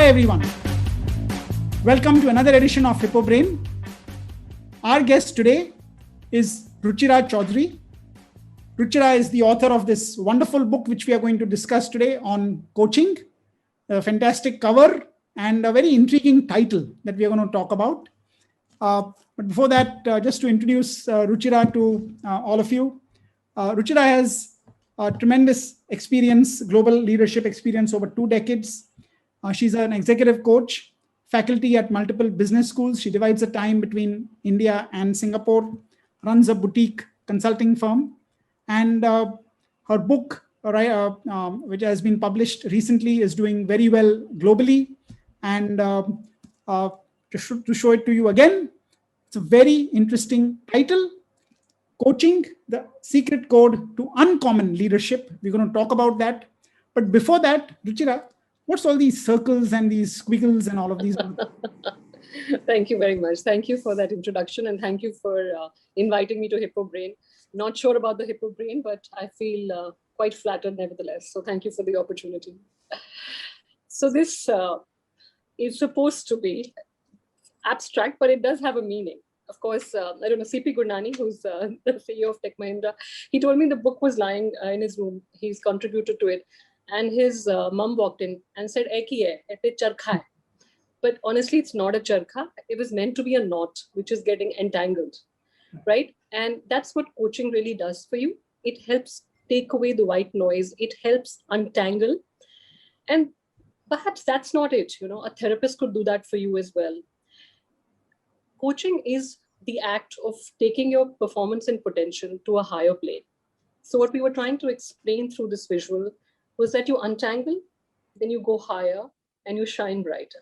Hi everyone. Welcome to another edition of Hippo Brain. Our guest today is Ruchira Chaudhary. Ruchira is the author of this wonderful book which we are going to discuss today on coaching. A fantastic cover and a very intriguing title that we are going to talk about. But before that, just to introduce Ruchira to all of you. Ruchira has tremendous experience, global leadership experience over 2 decades. She's an executive coach, faculty at multiple business schools. She divides the time between India and Singapore, runs a boutique consulting firm. And her book, which has been published recently, is doing very well globally. And to show it to you again, it's a very interesting title, Coaching, the Secret Code to Uncommon Leadership. We're going to talk about that. But before that, Ruchira, what's all these circles and these squiggles and all of these? Thank you very much. Thank you for that introduction, and thank you for inviting me to Hippo Brain. Not sure about the Hippo Brain, but I feel quite flattered nevertheless. So thank you for the opportunity. So this is supposed to be abstract, but it does have a meaning. Of course, I don't know, C.P. Gurnani, who's the CEO of Tech Mahindra, he told me the book was lying in his room. He's contributed to it. And his mom walked in and said, "Eki hai, ete charkha hai." But honestly, it's not a charkha. It was meant to be a knot, which is getting entangled, right? And that's what coaching really does for you. It helps take away the white noise. It helps untangle. And perhaps that's not it. You know, a therapist could do that for you as well. Coaching is the act of taking your performance and potential to a higher plane. So what we were trying to explain through this visual was that you untangle, then you go higher and you shine brighter.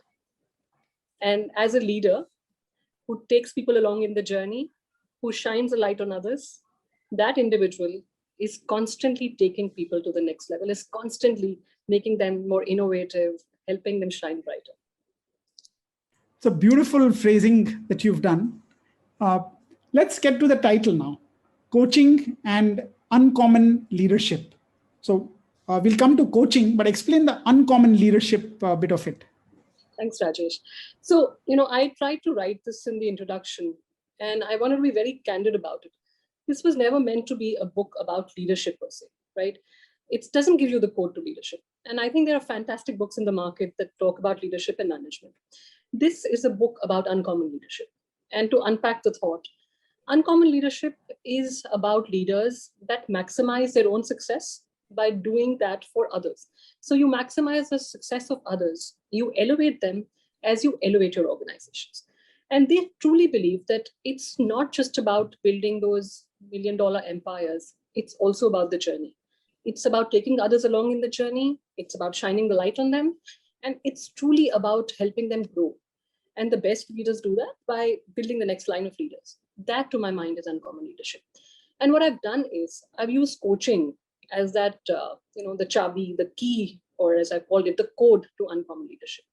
And as a leader who takes people along in the journey, who shines a light on others, that individual is constantly taking people to the next level, is constantly making them more innovative, helping them shine brighter. It's a beautiful phrasing that you've done. Let's get to the title now, Coaching and Uncommon Leadership. So we'll come to coaching, but explain the uncommon leadership bit of it. Thanks, Rajesh. So, I tried to write this in the introduction, and I wanted to be very candid about it. This was never meant to be a book about leadership per se, right? It doesn't give you the code to leadership. And I think there are fantastic books in the market that talk about leadership and management. This is a book about uncommon leadership. And to unpack the thought, uncommon leadership is about leaders that maximize their own success by doing that for others. So you maximize the success of others, you elevate them as you elevate your organizations. And they truly believe that it's not just about building those $1 million empires, it's also about the journey. It's about taking others along in the journey, it's about shining the light on them, and it's truly about helping them grow. And the best leaders do that by building the next line of leaders. That, to my mind, is uncommon leadership. And what I've done is I've used coaching as that, the chabi, the key, or as I called it, the code to uncommon leadership.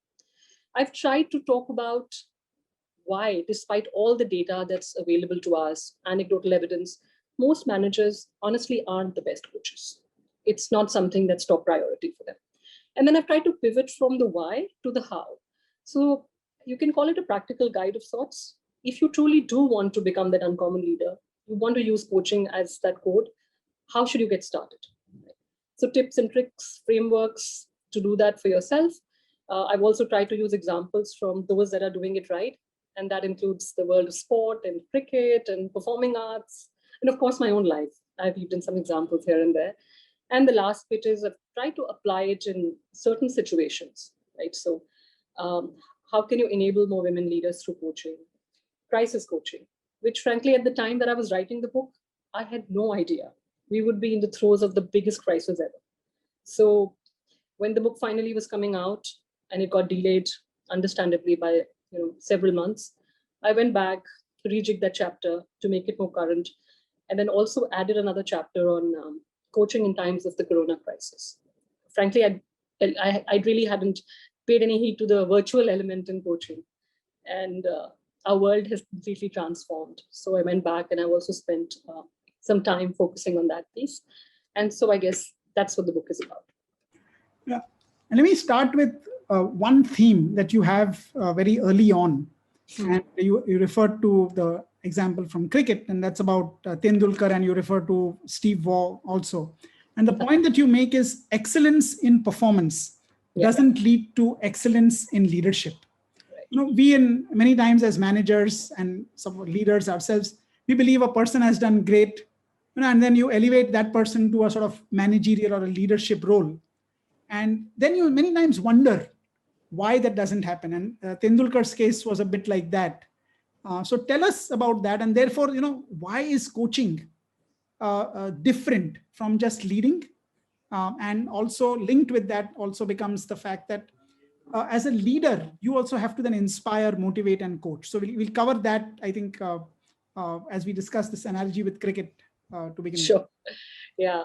I've tried to talk about why, despite all the data that's available to us, anecdotal evidence, most managers honestly aren't the best coaches. It's not something that's top priority for them. And then I've tried to pivot from the why to the how. So you can call it a practical guide of sorts. If you truly do want to become that uncommon leader, you want to use coaching as that code, how should you get started? So tips and tricks, frameworks to do that for yourself. I've also tried to use examples from those that are doing it right. And that includes the world of sport and cricket and performing arts. And of course, my own life. I've lived in some examples here and there. And the last bit is I've tried to apply it in certain situations, right? So how can you enable more women leaders through coaching? Crisis coaching, which frankly, at the time that I was writing the book, I had no idea. We would be in the throes of the biggest crisis ever. So when the book finally was coming out and it got delayed, understandably, by several months, I went back to rejig that chapter to make it more current, and then also added another chapter on coaching in times of the corona crisis. Frankly, I really hadn't paid any heed to the virtual element in coaching, and our world has completely transformed. So I went back and I also spent some time focusing on that piece. And so I guess that's what the book is about. Yeah. And let me start with one theme that you have very early on, and you referred to the example from cricket, and that's about Tendulkar, and you refer to Steve Waugh also. And the point that you make is excellence in performance doesn't lead to excellence in leadership. We in many times as managers and some leaders ourselves, we believe a person has done great, and then you elevate that person to a sort of managerial or a leadership role. And then you many times wonder why that doesn't happen. And Tendulkar's case was a bit like that. So tell us about that. And therefore, why is coaching different from just leading? And also linked with that also becomes the fact that as a leader, you also have to then inspire, motivate, and coach. So we'll cover that, I think, as we discuss this analogy with cricket to begin with. Sure. Yeah.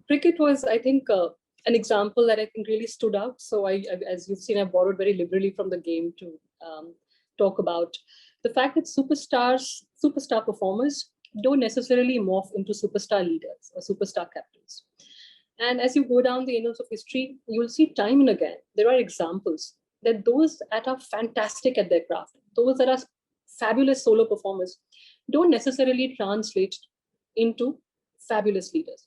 Cricket was, I think, an example that I think really stood out. So as you've seen, I borrowed very liberally from the game to talk about the fact that superstar performers don't necessarily morph into superstar leaders or superstar captains. And as you go down the annals of history, you'll see time and again, there are examples that those that are fantastic at their craft, those that are fabulous solo performers, don't necessarily translate into fabulous leaders.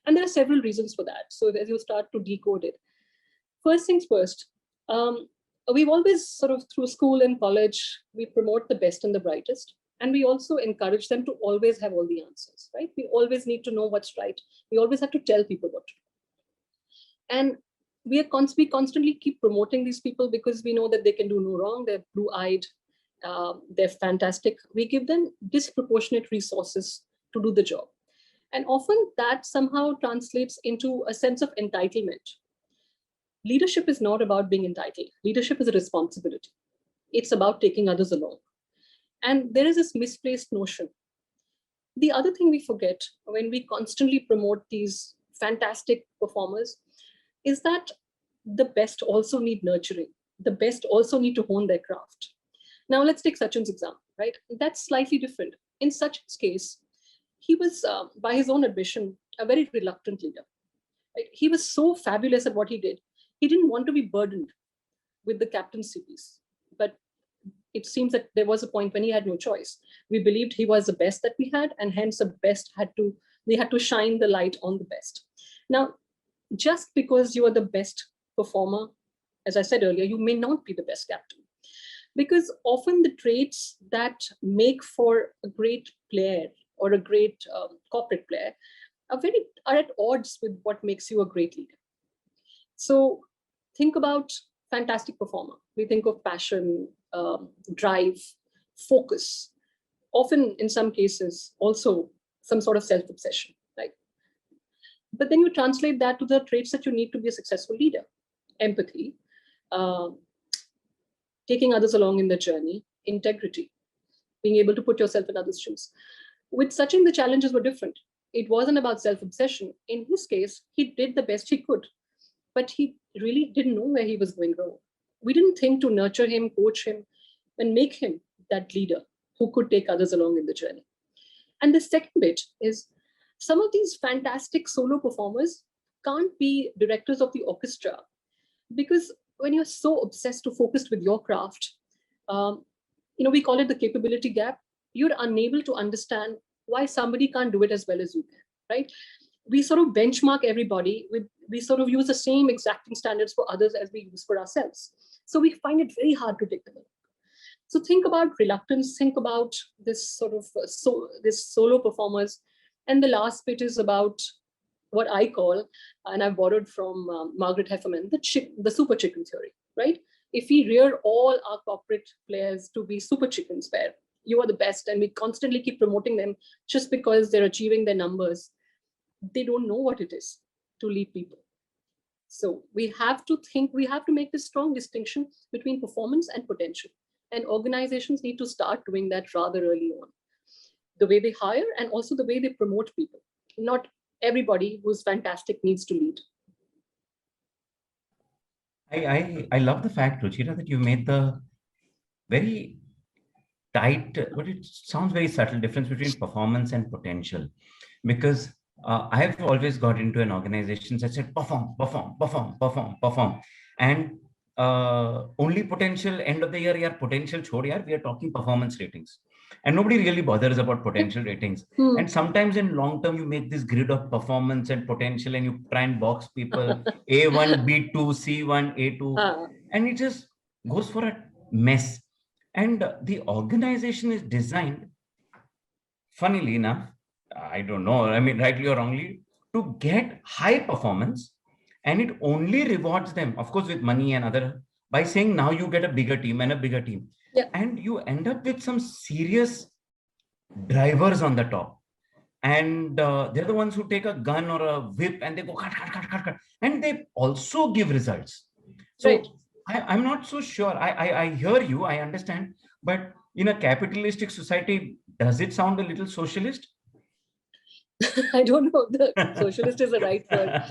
And there are several reasons for that. So as you start to decode it, first things first, we've always sort of through school and college, we promote the best and the brightest. And we also encourage them to always have all the answers, right? We always need to know what's right. We always have to tell people what to do. And we constantly keep promoting these people because we know that they can do no wrong. They're blue-eyed. They're fantastic. We give them disproportionate resources to do the job. And often that somehow translates into a sense of entitlement. Leadership is not about being entitled. Leadership is a responsibility. It's about taking others along. And there is this misplaced notion. The other thing we forget when we constantly promote these fantastic performers is that the best also need nurturing. The best also need to hone their craft. Now let's take Sachin's example, right? That's slightly different. In Sachin's case, he was, by his own admission, a very reluctant leader. Right? He was so fabulous at what he did. He didn't want to be burdened with the captaincy piece. But it seems that there was a point when he had no choice. We believed he was the best that we had, and hence the best they had to shine the light on the best. Now, just because you are the best performer, as I said earlier, you may not be the best captain. Because often the traits that make for a great player or a great corporate player are at odds with what makes you a great leader. So think about fantastic performer. We think of passion, drive, focus, often in some cases also some sort of self-obsession, right? But then you translate that to the traits that you need to be a successful leader: empathy, taking others along in the journey, integrity, being able to put yourself in others' shoes. With Sachin, the challenges were different. It wasn't about self-obsession. In his case, he did the best he could, but he really didn't know where he was going wrong. We didn't think to nurture him, coach him, and make him that leader who could take others along in the journey. And the second bit is some of these fantastic solo performers can't be directors of the orchestra, because when you're so obsessed or focused with your craft, we call it the capability gap. You're unable to understand why somebody can't do it as well as you can, right? We sort of benchmark everybody we sort of use the same exacting standards for others as we use for ourselves. So we find it very hard to take them along. So think about reluctance, think about this sort of this solo performers. And the last bit is about what I call, and I've borrowed from Margaret Hefferman, the super chicken theory, right? If we rear all our corporate players to be super chickens, where you are the best, and we constantly keep promoting them just because they're achieving their numbers, they don't know what it is to lead people. So we have to make this strong distinction between performance and potential. And organizations need to start doing that rather early on. The way they hire and also the way they promote people. Not everybody who's fantastic needs to lead. I love the fact, Ruchira, that you made the very tight, but it sounds very subtle difference between performance and potential. Because I have always got into an organization that said perform, perform, perform, perform, perform, and only potential end of the year, yeah, potential chhod yaar, we are talking performance ratings, and nobody really bothers about potential ratings. Hmm. And sometimes in long term, you make this grid of performance and potential, and you try and box people A1, B2, C1, A2, Ah, and it just goes for a mess. And the organization is designed, funnily enough, I don't know, I mean, rightly or wrongly, to get high performance, and it only rewards them, of course, with money and other, by saying now you get a bigger team and a bigger team. yeah, And you end up with some serious drivers on the top. And they're the ones who take a gun or a whip and they go cut, cut, cut, cut, cut. And they also give results. right. So I'm not so sure. I hear you, I understand. But in a capitalistic society, does it sound a little socialist? I don't know if the socialist is the right word.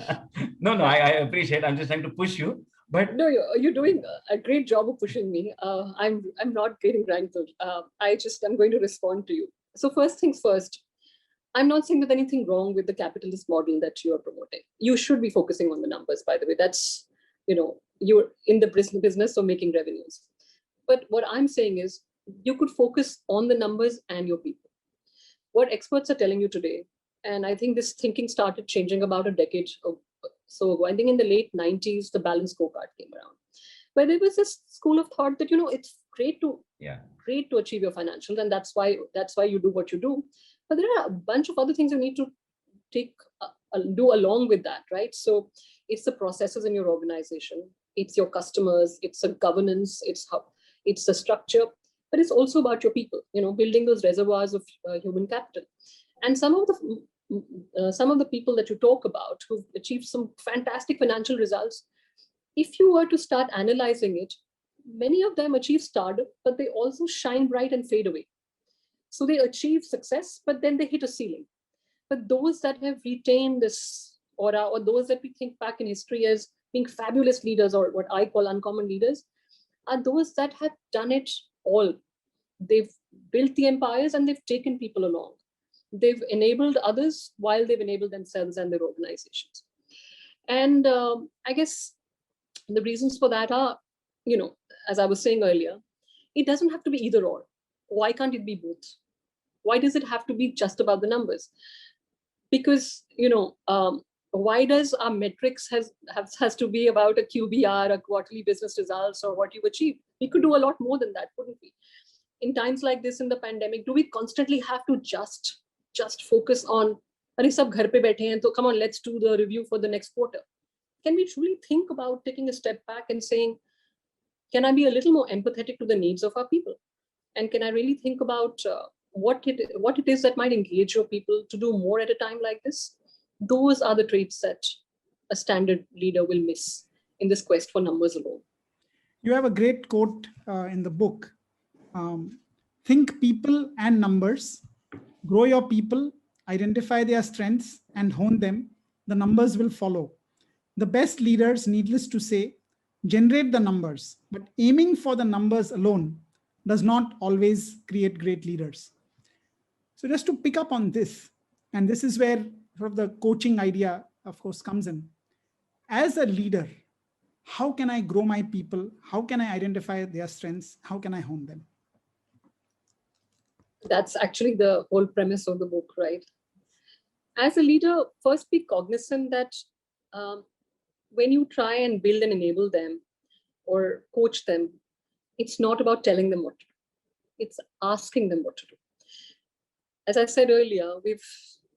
No, I appreciate. I'm just trying to push you. But No, you're doing a great job of pushing me. I'm not getting rankled. I'm going to respond to you. So first things first, I'm not saying there's anything wrong with the capitalist model that you are promoting. You should be focusing on the numbers, by the way. That's, you're in the business of making revenues. But what I'm saying is you could focus on the numbers and your people. What experts are telling you today, and I think this thinking started changing about a decade or so ago. I think in the late 90s, the balanced scorecard came around, where there was this school of thought that, it's yeah, great to achieve your financials, and that's why you do what you do. But there are a bunch of other things you need to take do along with that, right? So it's the processes in your organization, it's your customers, it's a governance, it's the structure, but it's also about your people. Building those reservoirs of human capital. And some of the people that you talk about who've achieved some fantastic financial results, if you were to start analyzing it, many of them achieve stardom, but they also shine bright and fade away. So they achieve success, but then they hit a ceiling. But those that have retained this aura, or those that we think back in history as being fabulous leaders, or what I call uncommon leaders, are those that have done it all. They've built the empires and they've taken people along. They've enabled others while they've enabled themselves and their organizations. And I guess the reasons for that are, as I was saying earlier, it doesn't have to be either or. Why can't it be both? Why does it have to be just about the numbers? Because, why does our metrics has to be about a QBR, a quarterly business results, or what you've achieved? We could do a lot more than that, couldn't we? In times like this, in the pandemic, do we constantly have to just focus on, "Arey, sab ghar pe baithe hain, so come on, let's do the review for the next quarter"? Can we truly think about taking a step back and saying, can I be a little more empathetic to the needs of our people? And can I really think about what it is that might engage your people to do more at a time like this? Those are the traits that a standard leader will miss in this quest for numbers alone. You have a great quote in the book. Think people and numbers, grow your people, identify their strengths and hone them. The numbers will follow. The best leaders, needless to say, generate the numbers, but aiming for the numbers alone does not always create great leaders. So just to pick up on this, and this is where sort of the coaching idea, of course, comes in. As a leader, how can I grow my people? How can I identify their strengths? How can I hone them? That's actually the whole premise of the book, right? As a leader, first be cognizant that when you try and build and enable them or coach them, it's not about telling them what to do. It's asking them what to do. As I said earlier, we've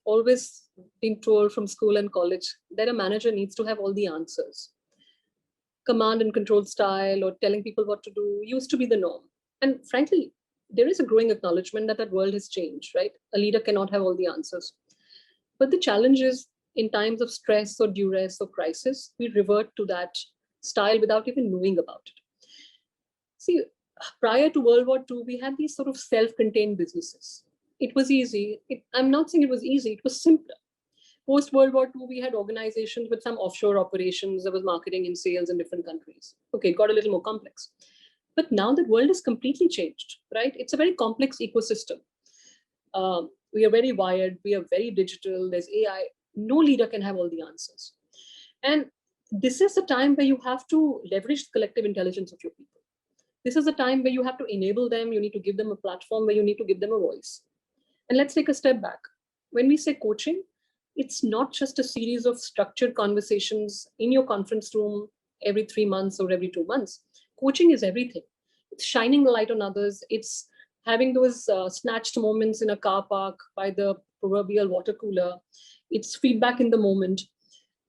always been told from school and college that a manager needs to have all the answers. Command and control style or telling people what to do used to be the norm. And frankly, there is a growing acknowledgement that world has changed, right? A leader cannot have all the answers. But the challenge is, in times of stress or duress or crisis, we revert to that style without even knowing about it. See, prior to World War II, we had these sort of self-contained businesses. It was easy. I'm not saying it was easy, it was simpler. Post World War II, we had organizations with some offshore operations. There was marketing and sales in different countries. Okay, it got a little more complex. But now the world has completely changed, right? It's a very complex ecosystem. We are very wired. We are very digital. There's AI. No leader can have all the answers. And this is the time where you have to leverage the collective intelligence of your people. This is a time where you have to enable them. You need to give them a platform, where you need to give them a voice. And let's take a step back. When we say coaching, it's not just a series of structured conversations in your conference room every 3 months or every 2 months. Coaching is everything. It's shining the light on others. It's having those snatched moments in a car park by the proverbial water cooler. It's feedback in the moment.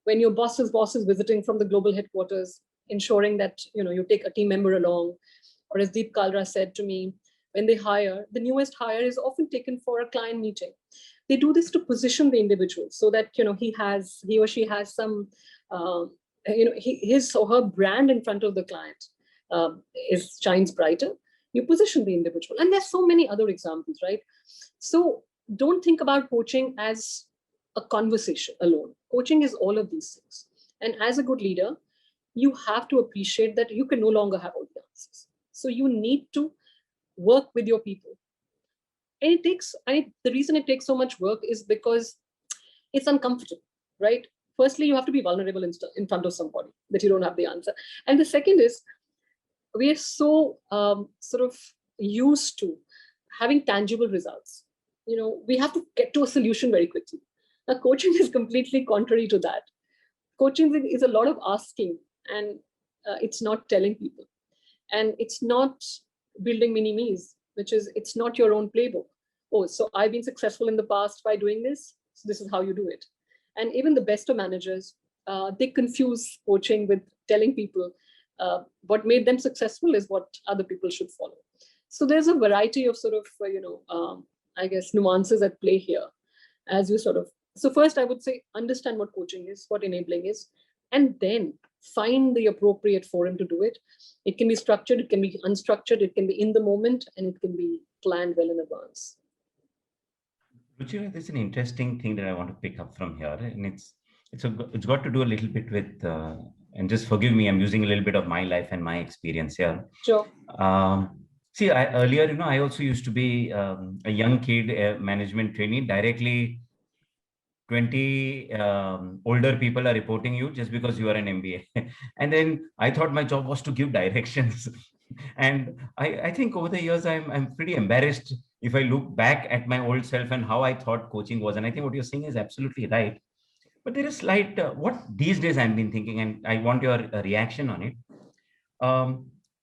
When your boss's boss is visiting from the global headquarters, ensuring that you take a team member along. Or as Deep Kalra said to me, when they hire, the newest hire is often taken for a client meeting. They do this to position the individual so that he or she has some his or her brand in front of the client shines brighter. You position the individual, and there's so many other examples, right? So don't think about coaching as a conversation alone. Coaching is all of these things, and as a good leader, you have to appreciate that you can no longer have all the answers. So you need to work with your people. And the reason it takes so much work is because it's uncomfortable, right? Firstly, you have to be vulnerable in front of somebody that you don't have the answer. And the second is, we are so sort of used to having tangible results. We have to get to a solution very quickly. Now, coaching is completely contrary to that. Coaching is a lot of asking, and it's not telling people. And it's not building mini-me's, it's not your own playbook. Oh, so I've been successful in the past by doing this, so this is how you do it. And even the best of managers, they confuse coaching with telling people what made them successful is what other people should follow. So there's a variety of sort of, I guess, nuances at play here. So first I would say, understand what coaching is, what enabling is, and then find the appropriate forum to do it. It can be structured, it can be unstructured, it can be in the moment, and it can be planned well in advance. Ruchira, there's an interesting thing that I want to pick up from here, and it's got to do a little bit with, and just forgive me, I'm using a little bit of my life and my experience here. Sure. See, earlier, I also used to be a young kid, management trainee. Directly 20 older people are reporting you just because you are an MBA. And then I thought my job was to give directions. And I think over the years, I'm pretty embarrassed if I look back at my old self and how I thought coaching was. And I think what you're saying is absolutely right. But there is slight, what these days I've been thinking, and I want your reaction on it.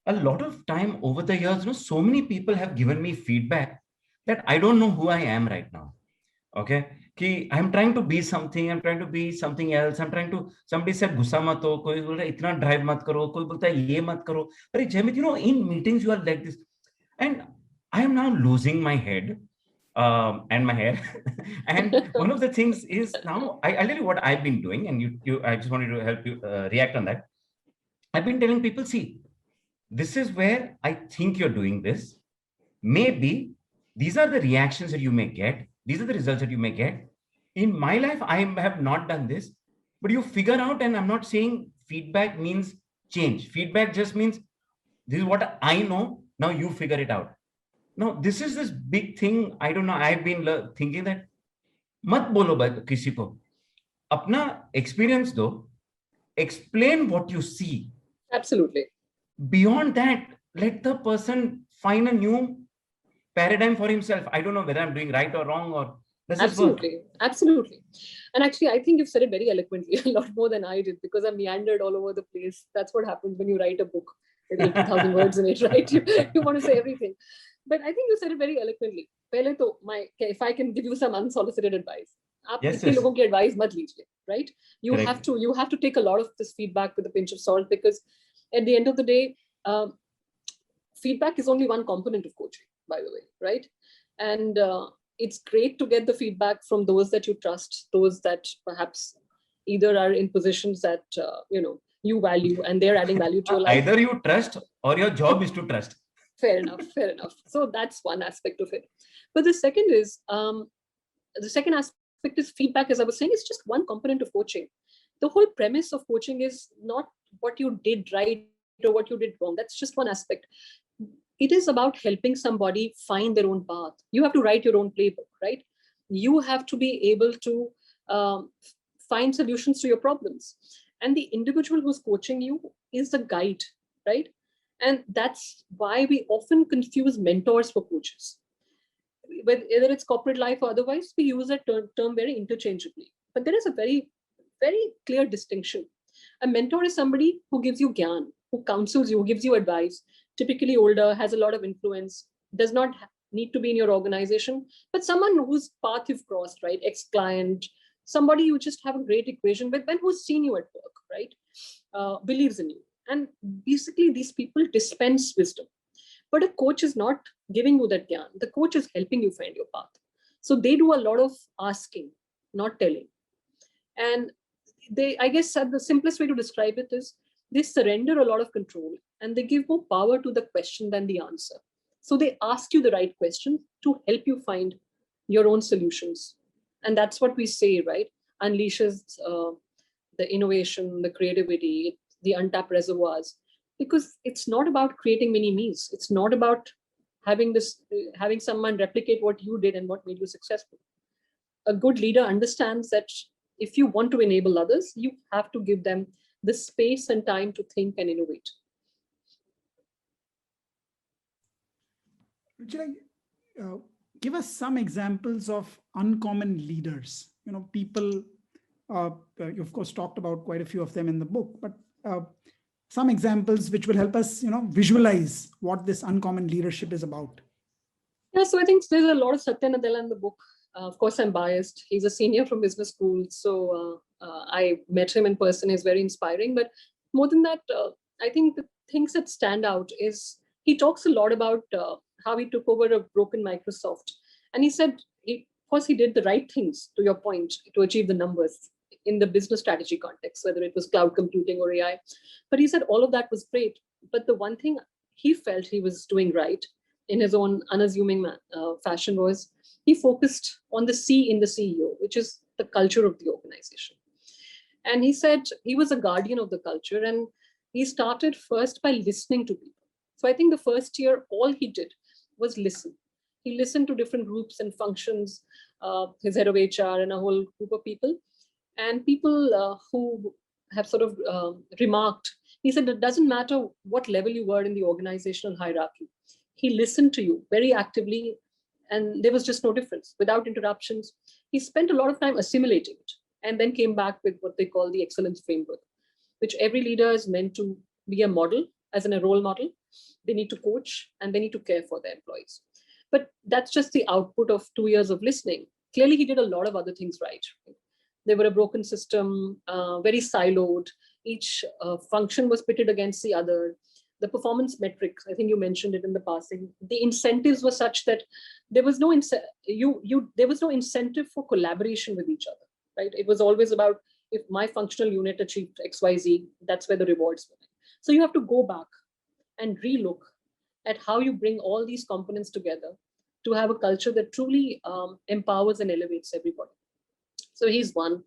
A lot of time over the years, so many people have given me feedback that I don't know who I am right now. Okay. I'm trying to be something, I'm trying to be something else. Somebody said, gussa mat ho, koi bolta itna drive mat karo, koi bolta ye mat karo. But Jaimit, in meetings, you are like this. And I am now losing my head and my hair. And one of the things is now, I'll tell you what I've been doing, and I just wanted to help you react on that. I've been telling people, see, this is where I think you're doing this. Maybe these are the reactions that you may get. These are the results that you may get. In my life, I have not done this, but you figure out, and I'm not saying feedback means change. Feedback just means this is what I know. Now you figure it out. Now, this is this big thing. I don't know. I've been thinking that mat bolo kisi ko. Apna experience do. Explain what you see. Absolutely. Beyond that, let the person find a new paradigm for himself. I don't know whether I'm doing right or wrong, or does absolutely, absolutely. And actually, I think you've said it very eloquently, a lot more than I did, because I meandered all over the place. That's what happens when you write a book with 80,000 words in it, right? You want to say everything. But I think you said it very eloquently. Pehle to if I can give you some unsolicited advice, आप किसी लोगों की advice मत लीजिए, right? You have to take a lot of this feedback with a pinch of salt, because at the end of the day, feedback is only one component of coaching, by the way, right? And it's great to get the feedback from those that you trust, those that perhaps either are in positions that you value and they're adding value to your life. Either you trust or your job is to trust. Fair enough, fair enough. So that's one aspect of it. But the second is, feedback, as I was saying, is just one component of coaching. The whole premise of coaching is not what you did right or what you did wrong. That's just one aspect. It is about helping somebody find their own path. You have to write your own playbook, right? You have to be able to find solutions to your problems. And the individual who's coaching you is the guide, right? And that's why we often confuse mentors for coaches. Whether it's corporate life or otherwise, we use that term very interchangeably. But there is a very, very clear distinction. A mentor is somebody who gives you gyan, who counsels you, gives you advice, typically older, has a lot of influence, does not need to be in your organization, but someone whose path you've crossed, right? Ex-client, somebody you just have a great equation with, and who's seen you at work, right? Believes in you. And basically, these people dispense wisdom. But a coach is not giving you that gyan. The coach is helping you find your path. So they do a lot of asking, not telling. And they, I guess, the simplest way to describe it is they surrender a lot of control and they give more power to the question than the answer. So they ask you the right question to help you find your own solutions. And that's what we say, right? Unleashes the innovation, the creativity, the untapped reservoirs. Because it's not about creating mini me's. It's not about having someone replicate what you did and what made you successful. A good leader understands that if you want to enable others, you have to give them the space and time to think and innovate. Ruchira, give us some examples of uncommon leaders. People, you of course talked about quite a few of them in the book, but some examples which will help us, visualize what this uncommon leadership is about. Yeah, so I think there's a lot of Satya Nadella in the book. Of course, I'm biased. He's a senior from business school, so I met him in person. He's very inspiring. But more than that, I think the things that stand out is he talks a lot about how he took over a broken Microsoft. And he said, of course, he did the right things, to your point, to achieve the numbers in the business strategy context, whether it was cloud computing or AI. But he said all of that was great. But the one thing he felt he was doing right in his own unassuming fashion was he focused on the C in the CEO, which is the culture of the organization. And he said he was a guardian of the culture, and he started first by listening to people. So I think the first year, all he did was listen. He listened to different groups and functions, his head of HR and a whole group of people. And people who have sort of remarked, he said, it doesn't matter what level you were in the organizational hierarchy. He listened to you very actively, and there was just no difference. Without interruptions, he spent a lot of time assimilating it, and then came back with what they call the excellence framework, which every leader is meant to be a model, as in a role model. They need to coach and they need to care for their employees. But that's just the output of 2 years of listening. Clearly, he did a lot of other things right. They were a broken system, very siloed. Each function was pitted against the other. The performance metrics, I think you mentioned it in the passing. The incentives were such that there was no there was no incentive for collaboration with each other, right? It was always about, if my functional unit achieved XYZ, that's where the rewards were. So you have to go back and relook at how you bring all these components together to have a culture that truly empowers and elevates everybody. So he's one.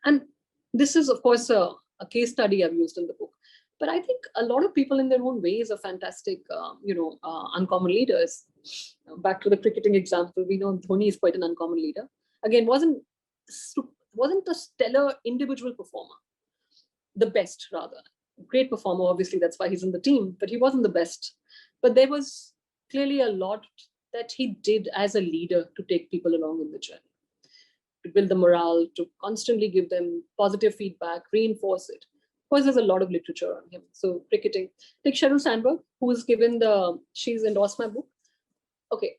And this is, of course, a case study I've used in the book. But I think a lot of people in their own ways are fantastic, uncommon leaders. Back to the cricketing example, we know Dhoni is quite an uncommon leader. Again, wasn't a stellar individual performer. The best, rather. Great performer, obviously, that's why he's in the team, but he wasn't the best. But there was clearly a lot that he did as a leader to take people along in the journey, to build the morale, to constantly give them positive feedback, reinforce it. Of course, there's a lot of literature on him. So cricketing, take Sheryl Sandberg, who's she's endorsed my book. Okay,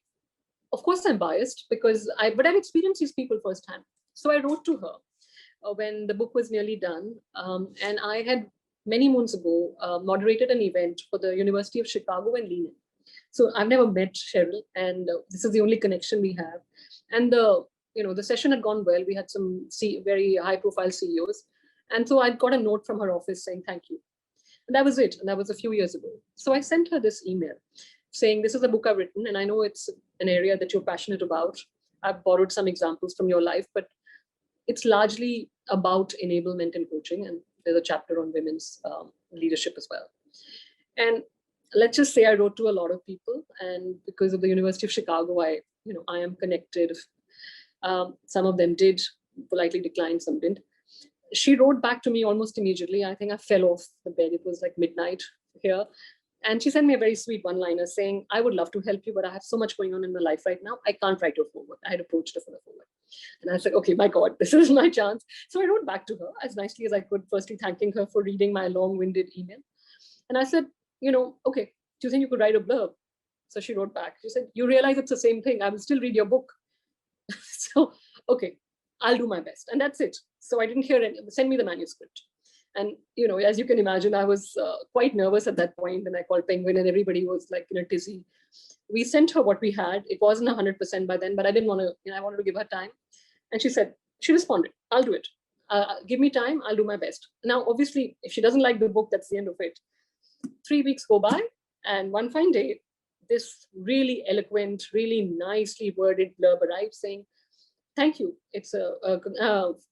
of course I'm biased but I've experienced these people firsthand. So I wrote to her when the book was nearly done. And I had many moons ago moderated an event for the University of Chicago and Lean In. So I've never met Sheryl, and this is the only connection we have. And the session had gone well. We had some very high-profile CEOs. And so I got a note from her office saying, thank you. And that was it. And that was a few years ago. So I sent her this email saying, this is a book I've written, and I know it's an area that you're passionate about. I've borrowed some examples from your life, but it's largely about enablement and coaching. And there's a chapter on women's leadership as well. And let's just say I wrote to a lot of people. And because of the University of Chicago, I am connected. Some of them did politely declined, some didn't. She wrote back to me almost immediately. I think I fell off the bed. It was like midnight here. And she sent me a very sweet one-liner saying, I would love to help you, but I have so much going on in my life right now. I can't write your foreword. I had approached her for the foreword. And I said, okay, my God, this is my chance. So I wrote back to her as nicely as I could, firstly thanking her for reading my long-winded email. And I said, okay, do you think you could write a blurb? So she wrote back. She said, you realize it's the same thing. I will still read your book. So, okay, I'll do my best. And that's it. So I didn't hear any, send me the manuscript. And, as you can imagine, I was quite nervous at that point. And I called Penguin and everybody was like in a tizzy. We sent her what we had. It wasn't 100% by then, but I didn't want to, I wanted to give her time. And she responded, I'll do it. Give me time. I'll do my best. Now, obviously, if she doesn't like the book, that's the end of it. 3 weeks go by. And one fine day, this really eloquent, really nicely worded blurb arrived saying, thank you.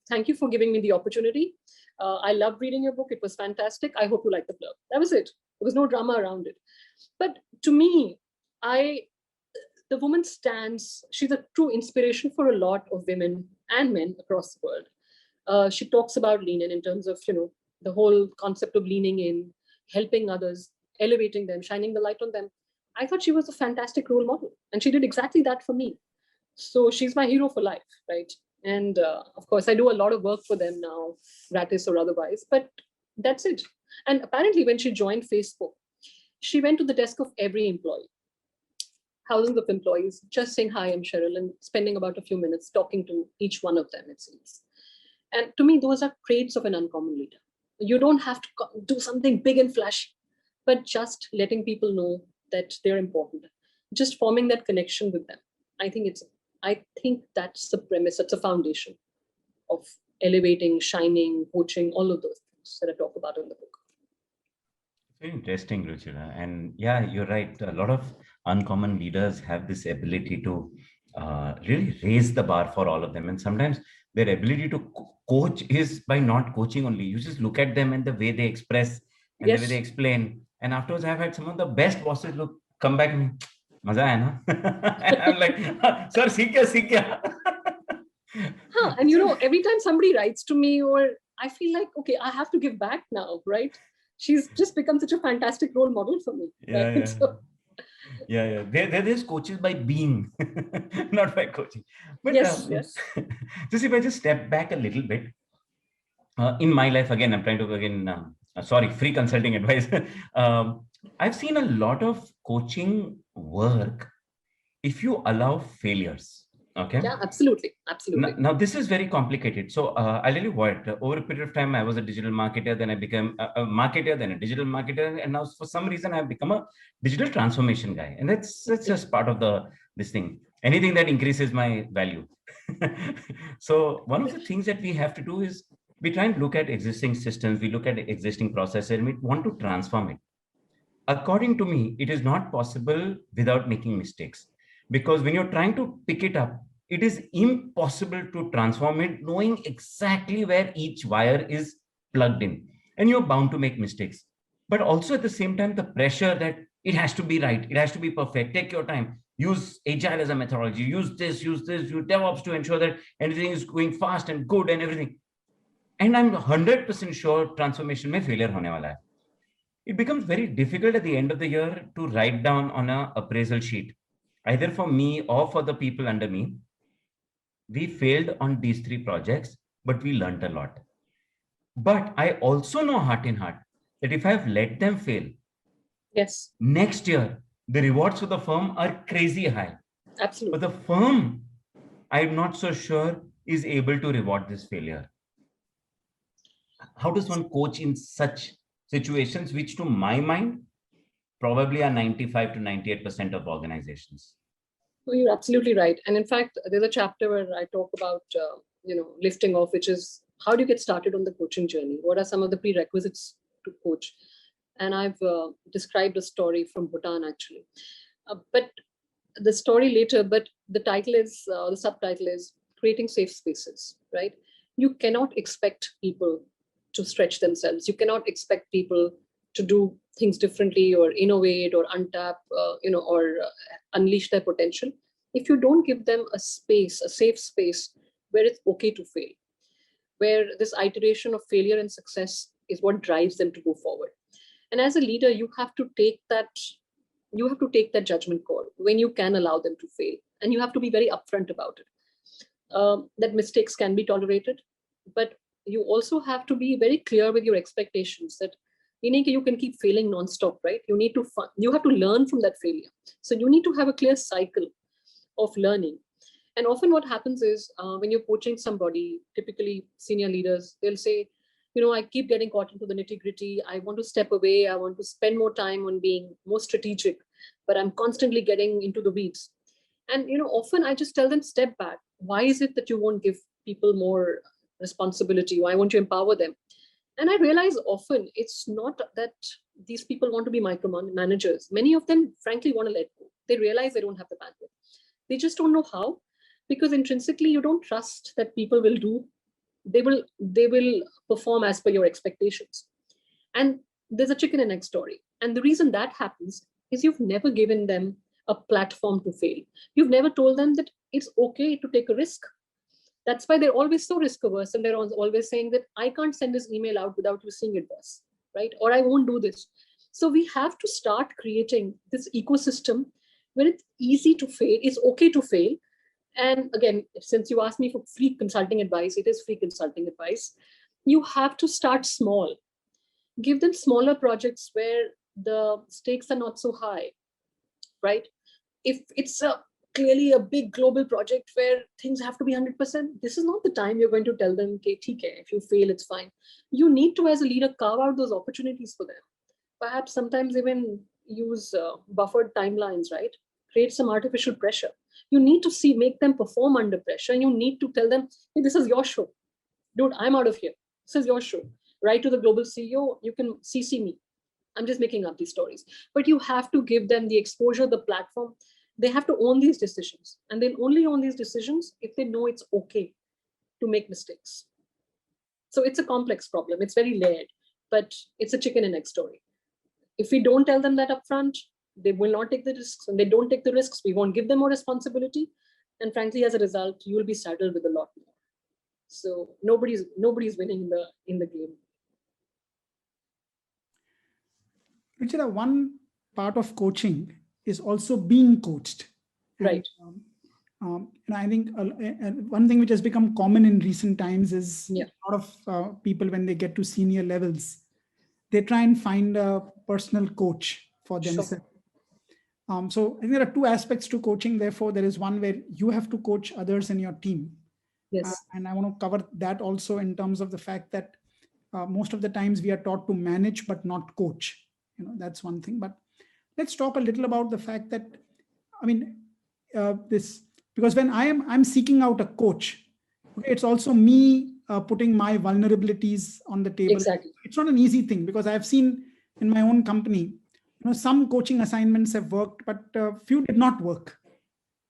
Thank you for giving me the opportunity. I loved reading your book. It was fantastic. I hope you like the blurb. That was it. There was no drama around it. But to me, the woman stands, she's a true inspiration for a lot of women and men across the world. She talks about lean in terms of, the whole concept of leaning in, helping others, elevating them, shining the light on them. I thought she was a fantastic role model. And she did exactly that for me. So she's my hero for life, right? And of course, I do a lot of work for them now, gratis or otherwise, but that's it. And apparently when she joined Facebook, she went to the desk of every employee, thousands of employees, just saying, hi, I'm Cheryl, and spending about a few minutes talking to each one of them, it seems. And to me, those are traits of an uncommon leader. You don't have to do something big and flashy, but just letting people know that they're important, just forming that connection with them. I think that's the premise, that's the foundation of elevating, shining, coaching, all of those things that I talk about in the book. Very interesting, Ruchira. And yeah, you're right. A lot of uncommon leaders have this ability to really raise the bar for all of them. And sometimes their ability to coach is by not coaching only. You just look at them and the way they express and the way they explain. And afterwards, I've had some of the best bosses come back and Maza hai na? And I'm like, sir, seek kya? And every time somebody writes to me, or I feel like, okay, I have to give back now, right? She's just become such a fantastic role model for me. Yeah, right? yeah. So, yeah. There's coaches by being, not by coaching. But yes. Just if I just step back a little bit, in my life, again, I'm trying to, free consulting advice. I've seen a lot of coaching work if you allow failures. Okay. Yeah, absolutely. Now this is very complicated. So I'll tell you what, over a period of time, I was a digital marketer, then I became a marketer, then a digital marketer. And now for some reason, I've become a digital transformation guy. And that's just part of this thing. Anything that increases my value. So one of the things that we have to do is we try and look at existing systems, we look at existing processes, and we want to transform it. According to me, it is not possible without making mistakes. Because when you're trying to pick it up, it is impossible to transform it knowing exactly where each wire is plugged in. And you're bound to make mistakes. But also at the same time, the pressure that it has to be right, it has to be perfect, take your time, use agile as a methodology, use DevOps to ensure that everything is going fast and good and everything. And I'm 100% sure transformation may failure hone wala hai. It becomes very difficult at the end of the year to write down on an appraisal sheet, either for me or for the people under me. We failed on these 3 projects, but we learned a lot. But I also know heart in heart that if I've let them fail, yes, next year, the rewards for the firm are crazy high. Absolutely. But the firm, I'm not so sure, is able to reward this failure. How does one coach in such situations, which to my mind, probably are 95 to 98% of organizations? Well, you're absolutely right. And in fact, there's a chapter where I talk about, lifting off, which is how do you get started on the coaching journey? What are some of the prerequisites to coach? And I've described a story from Bhutan, actually. But the story later, but the title is, the subtitle is Creating Safe Spaces, right? You cannot expect people to stretch themselves. You cannot expect people to do things differently or innovate or untap, or unleash their potential if you don't give them a space, a safe space where it's okay to fail, where this iteration of failure and success is what drives them to go forward. And as a leader, you have to take that judgment call when you can allow them to fail, and you have to be very upfront about it. That mistakes can be tolerated, but you also have to be very clear with your expectations that you can keep failing nonstop, right? You have to learn from that failure. So you need to have a clear cycle of learning. And often what happens is when you're coaching somebody, typically senior leaders, they'll say, I keep getting caught into the nitty-gritty. I want to step away. I want to spend more time on being more strategic, but I'm constantly getting into the weeds. And often I just tell them, step back. Why is it that you won't give people more responsibility? Why won't you empower them? And I realize often it's not that these people want to be micromanagers. Many of them, frankly, want to let go. They realize they don't have the bandwidth. They just don't know how, because intrinsically you don't trust that people will do. They will perform as per your expectations. And there's a chicken and egg story. And the reason that happens is you've never given them a platform to fail. You've never told them that it's okay to take a risk. That's why they're always so risk averse, and they're always saying that I can't send this email out without you seeing it, boss, right? Or I won't do this. So we have to start creating this ecosystem where it's easy to fail, it's okay to fail. And again, since you asked me for free consulting advice, it is free consulting advice. You have to start small. Give them smaller projects where the stakes are not so high, right? If it's clearly a big global project where things have to be 100%, this is not the time you're going to tell them, okay, if you fail, it's fine. You need to, as a leader, carve out those opportunities for them. Perhaps sometimes even use buffered timelines, right? Create some artificial pressure. You need to make them perform under pressure. You need to tell them, hey, this is your show. Dude, I'm out of here. This is your show. Write to the global CEO, you can CC me. I'm just making up these stories. But you have to give them the exposure, the platform. They have to own these decisions. And they'll only own these decisions if they know it's okay to make mistakes. So it's a complex problem. It's very layered, but it's a chicken and egg story. If we don't tell them that upfront, they will not take the risks. And they don't take the risks, we won't give them more responsibility. And frankly, as a result, you will be saddled with a lot more. So nobody's winning in the game. Ruchira, one part of coaching is also being coached. Right. And I think one thing which has become common in recent times is a lot of people, when they get to senior levels, they try and find a personal coach for themselves. Sure. So I think there are two aspects to coaching. Therefore, there is one where you have to coach others in your team. Yes. And I want to cover that also in terms of the fact that most of the times we are taught to manage but not coach. That's one thing. But let's talk a little about the fact that, because when I'm seeking out a coach, okay, it's also me putting my vulnerabilities on the table. Exactly. It's not an easy thing, because I have seen in my own company, some coaching assignments have worked, but few did not work.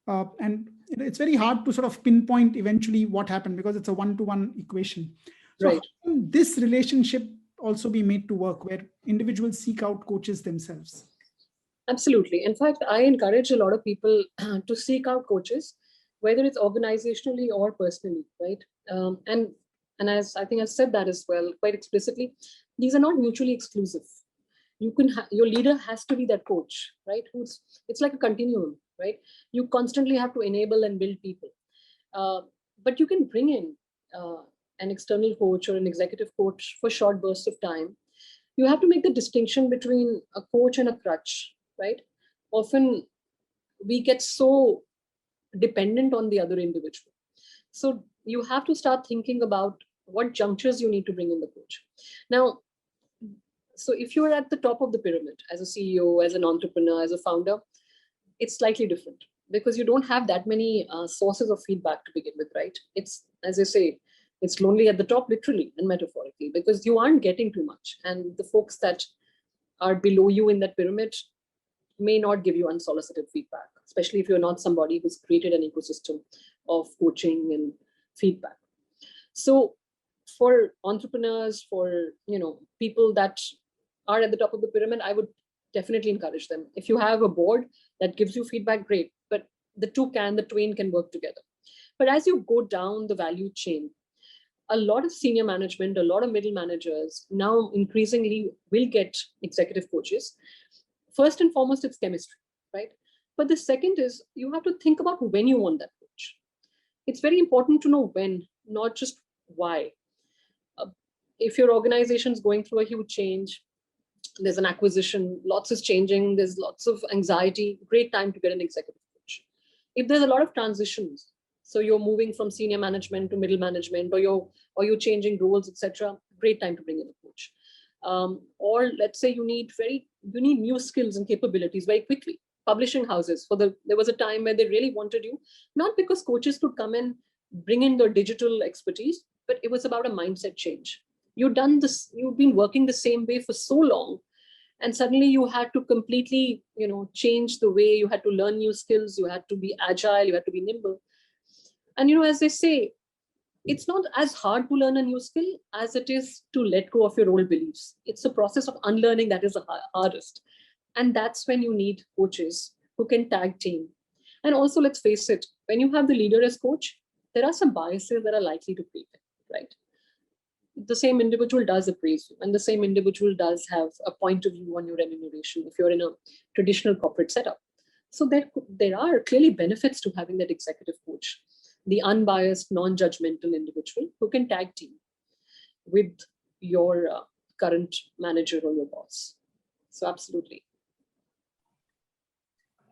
And it's very hard to sort of pinpoint eventually what happened, because it's a one-to-one equation. So right. How can this relationship also be made to work, where individuals seek out coaches themselves? Absolutely. In fact, I encourage a lot of people to seek out coaches, whether it's organizationally or personally, right? And as I think I've said that as well, quite explicitly, these are not mutually exclusive. Your leader has to be that coach, right? It's like a continuum, right? You constantly have to enable and build people. But you can bring in an external coach or an executive coach for short bursts of time. You have to make the distinction between a coach and a crutch, right? Often we get so dependent on the other individual. So you have to start thinking about what junctures you need to bring in the coach. Now, so if you're at the top of the pyramid as a CEO, as an entrepreneur, as a founder, it's slightly different, because you don't have that many sources of feedback to begin with, right? It's, as I say, it's lonely at the top, literally and metaphorically, because you aren't getting too much. And the folks that are below you in that pyramid may not give you unsolicited feedback, especially if you're not somebody who's created an ecosystem of coaching and feedback. So for entrepreneurs, for people that are at the top of the pyramid, I would definitely encourage them. If you have a board that gives you feedback, great, but the twain can work together. But as you go down the value chain, a lot of senior management, a lot of middle managers now increasingly will get executive coaches. First and foremost, it's chemistry, right? But the second is you have to think about when you want that coach. It's very important to know when, not just why. If your organization is going through a huge change, there's an acquisition, lots is changing, there's lots of anxiety, great time to get an executive coach. If there's a lot of transitions, so you're moving from senior management to middle management, or you're changing roles, etc., great time to bring in a coach. Or let's say you need new skills and capabilities very quickly. Publishing houses, there was a time where they really wanted you, not because coaches could come and bring in their digital expertise, but it was about a mindset change. You've been working the same way for so long, and suddenly you had to completely, change the way you had to learn new skills. You had to be agile, you had to be nimble. And, as they say, it's not as hard to learn a new skill as it is to let go of your old beliefs. It's the process of unlearning that is the hardest. And that's when you need coaches who can tag team. And also, let's face it, when you have the leader as coach, there are some biases that are likely to creep in, right? The same individual does appraise you, and the same individual does have a point of view on your remuneration if you're in a traditional corporate setup. So there are clearly benefits to having that executive coach, the unbiased, non-judgmental individual who can tag team with your current manager or your boss. So absolutely.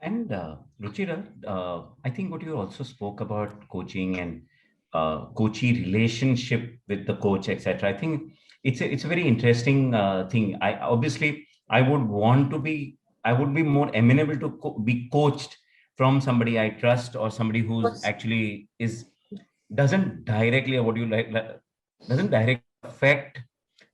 And Ruchira, I think what you also spoke about coaching and coachee relationship with the coach, etc. I think it's a very interesting thing. I would be more amenable to be coached from somebody I trust, or somebody who's actually doesn't directly doesn't directly affect.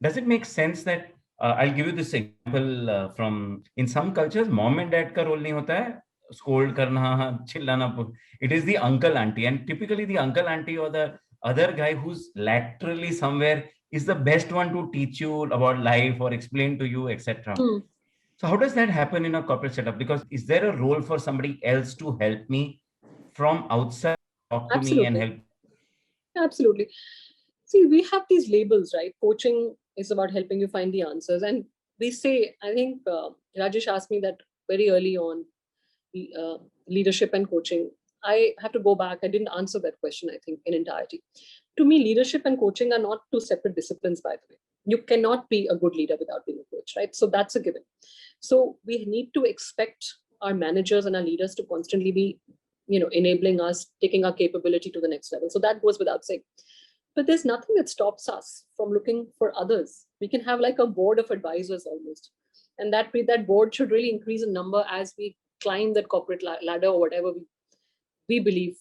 Does it make sense that I'll give you this example from in some cultures, mom and dad ka role nahi hota hai, scold karna, chillana. It is the uncle auntie, and typically the uncle auntie or the other guy who's laterally somewhere is the best one to teach you about life or explain to you, etc. So how does that happen in a corporate setup? Because is there a role for somebody else to help me from outside, talk to me and help? Absolutely. See, we have these labels, right? Coaching is about helping you find the answers. And we say, I think Rajesh asked me that very early on, leadership and coaching. I have to go back. I didn't answer that question, I think, in entirety. To me, leadership and coaching are not two separate disciplines, by the way. You cannot be a good leader without being a coach, right? So that's a given. So we need to expect our managers and our leaders to constantly be, enabling us, taking our capability to the next level. So that goes without saying. But there's nothing that stops us from looking for others. We can have like a board of advisors almost. And that board should really increase in number as we climb that corporate ladder, or whatever we believe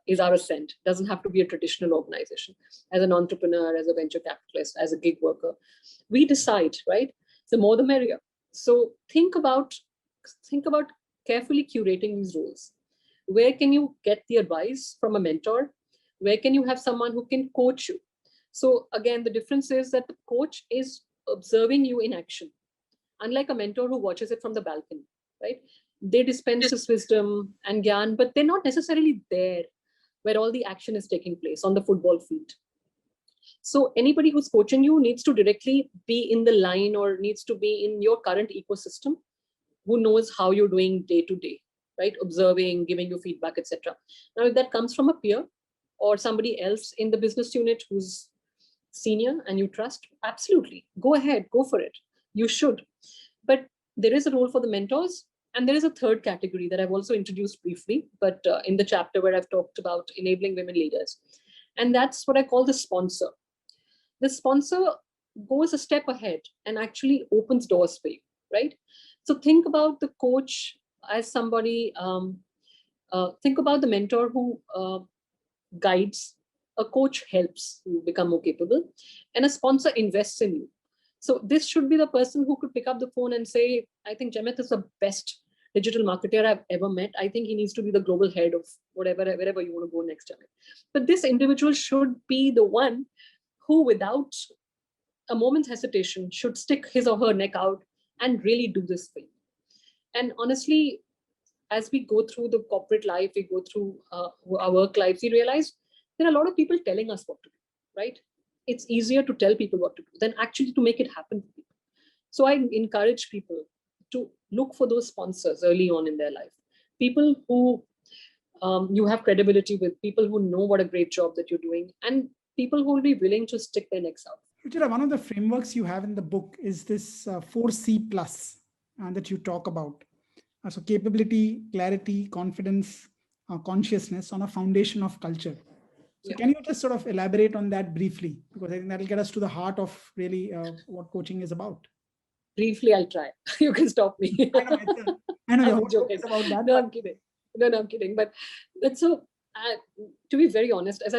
is our ascent. It doesn't have to be a traditional organization. As an entrepreneur, as a venture capitalist, as a gig worker, we decide, right? The more the merrier. So think about carefully curating these roles. Where can you get the advice from a mentor? Where can you have someone who can coach you? So again, the difference is that the coach is observing you in action, unlike a mentor who watches it from the balcony, right? They dispense this wisdom and gyan, but they're not necessarily there where all the action is taking place on the football field. So anybody who's coaching you needs to directly be in the line, or needs to be in your current ecosystem, who knows how you're doing day to day, right? Observing, giving you feedback, etc. Now, if that comes from a peer or somebody else in the business unit who's senior and you trust, absolutely, go ahead, go for it. You should. But there is a role for the mentors. And there is a third category that I've also introduced briefly, but in the chapter where I've talked about enabling women leaders. And that's what I call the sponsor. The sponsor goes a step ahead and actually opens doors for you, right? So think about the coach as somebody, think about the mentor who guides, a coach helps you become more capable, and a sponsor invests in you. So this should be the person who could pick up the phone and say, I think Jaimit is the best digital marketer I've ever met. I think he needs to be the global head of wherever you want to go next, Jaimit. But this individual should be the one who, without a moment's hesitation, should stick his or her neck out and really do this for you. And honestly, as we go through the corporate life, we go through our work lives, we realize there are a lot of people telling us what to do, right? It's easier to tell people what to do than actually to make it happen for people. So I encourage people to look for those sponsors early on in their life. People who you have credibility with, people who know what a great job that you're doing, and people who will be willing to stick their necks out. Ruchira, one of the frameworks you have in the book is this 4C plus that you talk about. So capability, clarity, confidence, consciousness on a foundation of culture. So can you just sort of elaborate on that briefly? Because I think that'll get us to the heart of really what coaching is about. Briefly, I'll try. You can stop me. I know I'm joking. About that. No, I'm kidding. No, I'm kidding. But that's so. To be very honest, as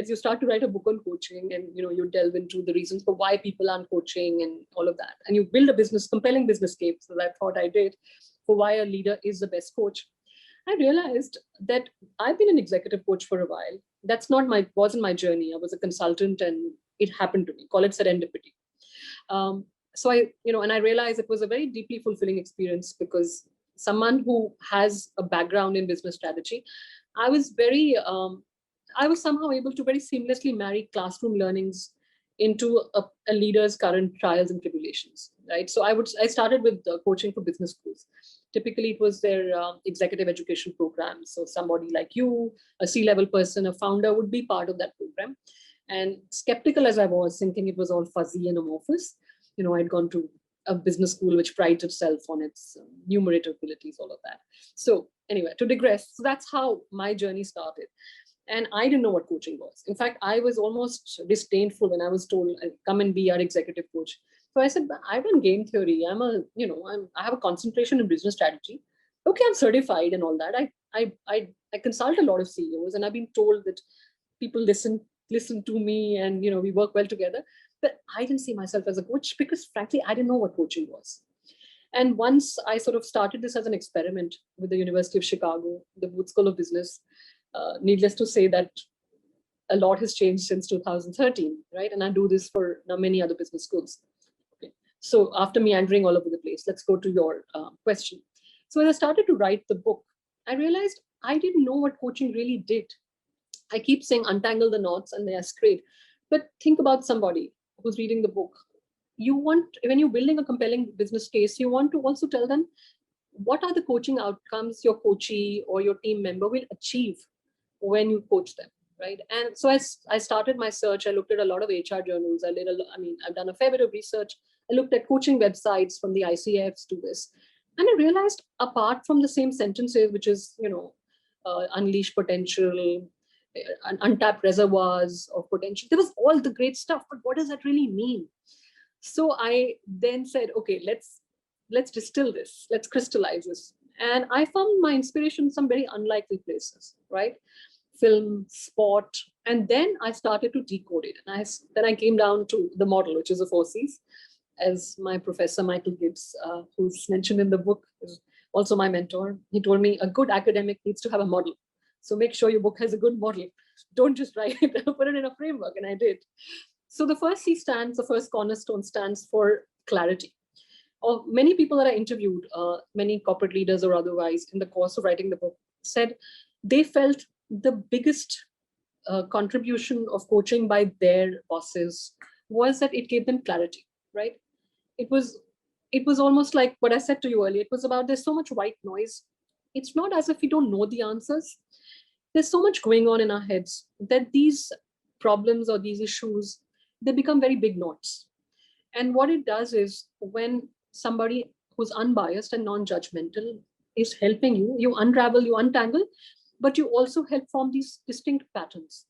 you start to write a book on coaching, and you delve into the reasons for why people aren't coaching and all of that, and you build a compelling business case, that I thought I did, for why a leader is the best coach. I realized that I've been an executive coach for a while. That's wasn't my journey. I was a consultant, and it happened to me. Call it serendipity. So I realized it was a very deeply fulfilling experience, because someone who has a background in business strategy, I was somehow able to very seamlessly marry classroom learnings into a leader's current trials and tribulations, right? So I started with coaching for business schools. Typically, it was their executive education program. So somebody like you, a C-level person, a founder, would be part of that program. And skeptical as I was, thinking it was all fuzzy and amorphous, I'd gone to a business school which prides itself on its numerator abilities, all of that. So anyway, to digress, so that's how my journey started. And I didn't know what coaching was. In fact, I was almost disdainful when I was told, come and be our executive coach. So I said, I've done game theory. I have a concentration in business strategy. Okay, I'm certified and all that. I consult a lot of CEOs, and I've been told that people listen to me, and we work well together. But I didn't see myself as a coach, because frankly, I didn't know what coaching was. And once I sort of started this as an experiment with the University of Chicago, the Booth School of Business, needless to say that a lot has changed since 2013, right? And I do this for now many other business schools. Okay. So after meandering all over the place, let's go to your question. So when I started to write the book, I realized I didn't know what coaching really did. I keep saying untangle the knots and they are straight. But think about somebody who's reading the book. When you're building a compelling business case, you want to also tell them what are the coaching outcomes your coachee or your team member will achieve when you coach them, right? And so I started my search. I looked at a lot of HR journals. I've done a fair bit of research. I looked at coaching websites from the ICFs to this. And I realized, apart from the same sentences, which is, unleash potential, untapped reservoirs of potential, there was all the great stuff. But what does that really mean? So I then said, okay, let's distill this, let's crystallize this. And I found my inspiration in some very unlikely places, right? Film, sport, and then I started to decode it. And then I came down to the model, which is the 4 Cs, as my professor, Michael Gibbs, who's mentioned in the book, is also my mentor. He told me a good academic needs to have a model. So make sure your book has a good model. Don't just write it, put it in a framework. And I did. So the first C the first cornerstone stands for clarity. Many people that I interviewed, many corporate leaders or otherwise, in the course of writing the book, said they felt the biggest contribution of coaching by their bosses was that it gave them clarity, right? It was almost like what I said to you earlier. It was about, there's so much white noise. It's not as if we don't know the answers. There's so much going on in our heads that these problems or these issues, they become very big knots. And what it does is, when somebody who's unbiased and non-judgmental is helping you, you unravel, you untangle, but you also help form these distinct patterns.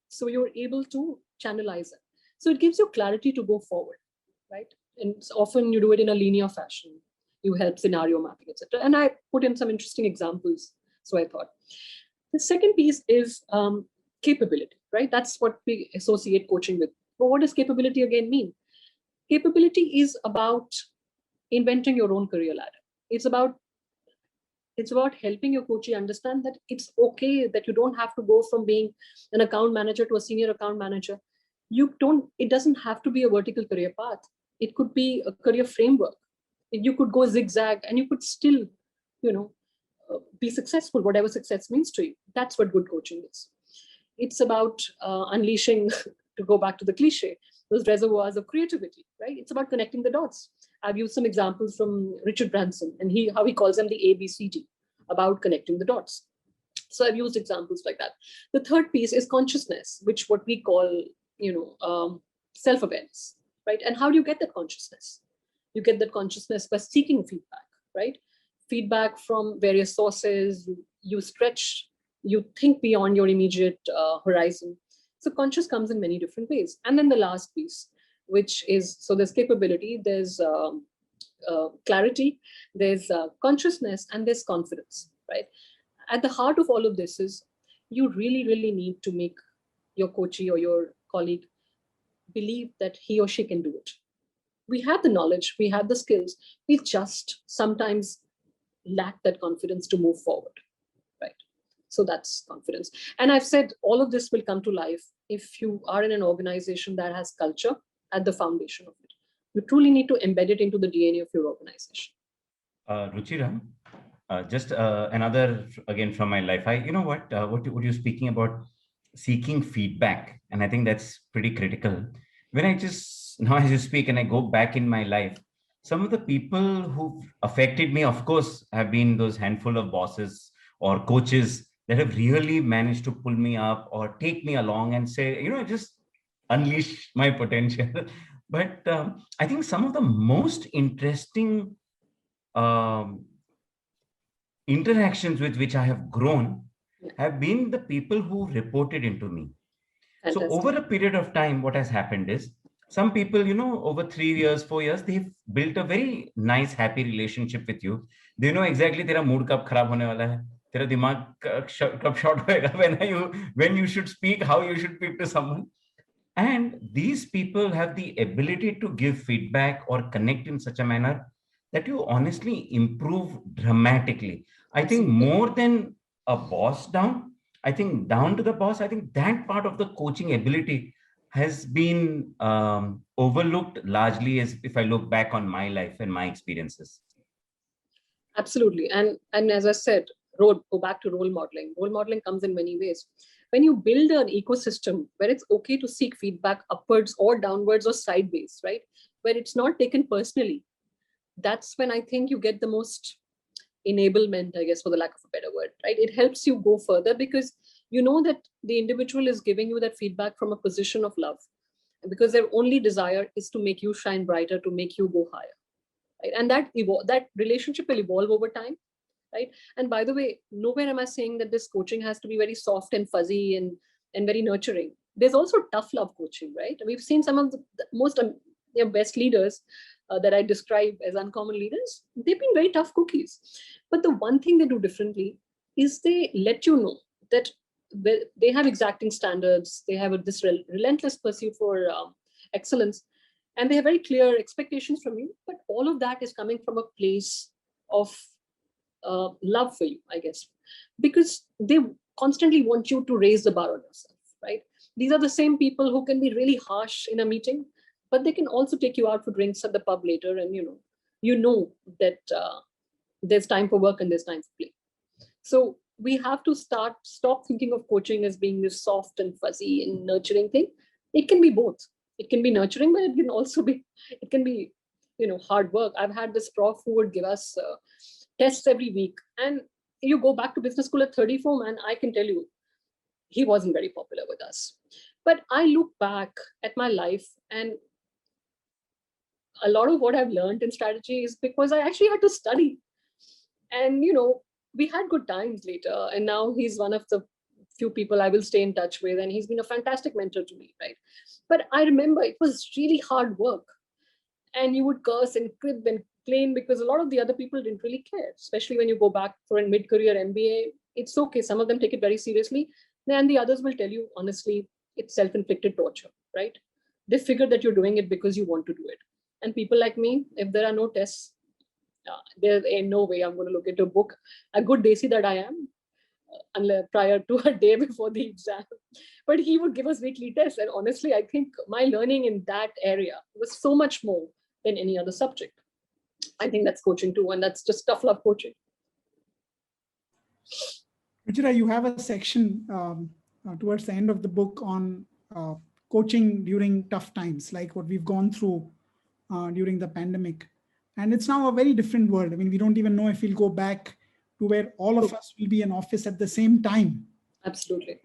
So you're able to channelize it. So it gives you clarity to go forward, right? And often you do it in a linear fashion. You help scenario mapping, etc. And I put in some interesting examples. So I thought the second piece is capability, right? That's what we associate coaching with. But what does capability again mean? Capability is about inventing your own career ladder. It's about helping your coachee understand that it's okay, that you don't have to go from being an account manager to a senior account manager. It doesn't have to be a vertical career path. It could be a career framework. You could go zigzag and you could still, be successful, whatever success means to you. That's what good coaching is. It's about unleashing, to go back to the cliche, those reservoirs of creativity, right? It's about connecting the dots. I've used some examples from Richard Branson and how he calls them the ABCD, about connecting the dots. So I've used examples like that. The third piece is consciousness, which what we call, self-awareness, right? And how do you get that consciousness? You get that consciousness by seeking feedback, right? Feedback from various sources. You stretch, you think beyond your immediate horizon. So conscious comes in many different ways. And then the last piece, which is, so there's capability, there's clarity, there's consciousness, and there's confidence, right? At the heart of all of this is you really, really need to make your coachee or your colleague believe that he or she can do it. We have the knowledge, we have the skills, we just sometimes lack that confidence to move forward, right? So that's confidence. And I've said all of this will come to life if you are in an organization that has culture at the foundation of it. You truly need to embed it into the DNA of your organization. Ruchira, just another, again, from my life. What you're speaking about, seeking feedback. And I think that's pretty critical. When now as you speak and I go back in my life, some of the people who've affected me, of course, have been those handful of bosses or coaches that have really managed to pull me up or take me along and say, just unleash my potential. But I think some of the most interesting interactions with which I have grown have been the people who reported into me. Fantastic. So over a period of time, what has happened is some people, over 3 years, 4 years, they've built a very nice, happy relationship with you. They know exactly tera mood kab kharab hone wala hai, tera dimag kab short hoega, when you should speak, how you should speak to someone. And these people have the ability to give feedback or connect in such a manner that you honestly improve dramatically. I think more than a boss down, I think down to the boss, I think that part of the coaching ability has been overlooked largely, as if I look back on my life and my experiences. Absolutely. And as I said, go back to role modeling. Role modeling comes in many ways. When you build an ecosystem where it's okay to seek feedback upwards or downwards or sideways, right? Where it's not taken personally, that's when I think you get the most enablement, I guess, for the lack of a better word, right? It helps you go further because you know that the individual is giving you that feedback from a position of love, because their only desire is to make you shine brighter, to make you go higher, right? And that relationship will evolve over time, right? And by the way, nowhere am I saying that this coaching has to be very soft and fuzzy and very nurturing. There's also tough love coaching, right? We've seen some of the most best leaders that I describe as uncommon leaders. They've been very tough cookies. But the one thing they do differently is they let you know that they have exacting standards. They have this relentless pursuit for excellence. And they have very clear expectations from you. But all of that is coming from a place of love for you, I guess, because they constantly want you to raise the bar on yourself, right? These are the same people who can be really harsh in a meeting, but they can also take you out for drinks at the pub later, and you know that there's time for work and there's time for play. So we have to stop thinking of coaching as being this soft and fuzzy and nurturing thing. It can be both. It can be nurturing, but it can also be hard work. I've had this prof who would give us tests every week, and you go back to business school at 34, man, I can tell you, he wasn't very popular with us. But I look back at my life, and a lot of what I've learned in strategy is because I actually had to study. And, we had good times later. And now he's one of the few people I will stay in touch with. And he's been a fantastic mentor to me, right? But I remember it was really hard work. And you would curse and crib and claim because a lot of the other people didn't really care, especially when you go back for a mid-career MBA. It's okay. Some of them take it very seriously. Then the others will tell you, honestly, it's self-inflicted torture, right? They figure that you're doing it because you want to do it. And people like me, if there are no tests, there ain't no way I'm going to look into a book. A good desi that I am, prior to a day before the exam. But he would give us weekly tests. And honestly, I think my learning in that area was so much more than any other subject. I think that's coaching too. And that's just tough love coaching. Ruchira, you have a section towards the end of the book on coaching during tough times, like what we've gone through during the pandemic. And it's now a very different world. I mean, we don't even know if we'll go back to where all of us will be in office at the same time. Absolutely.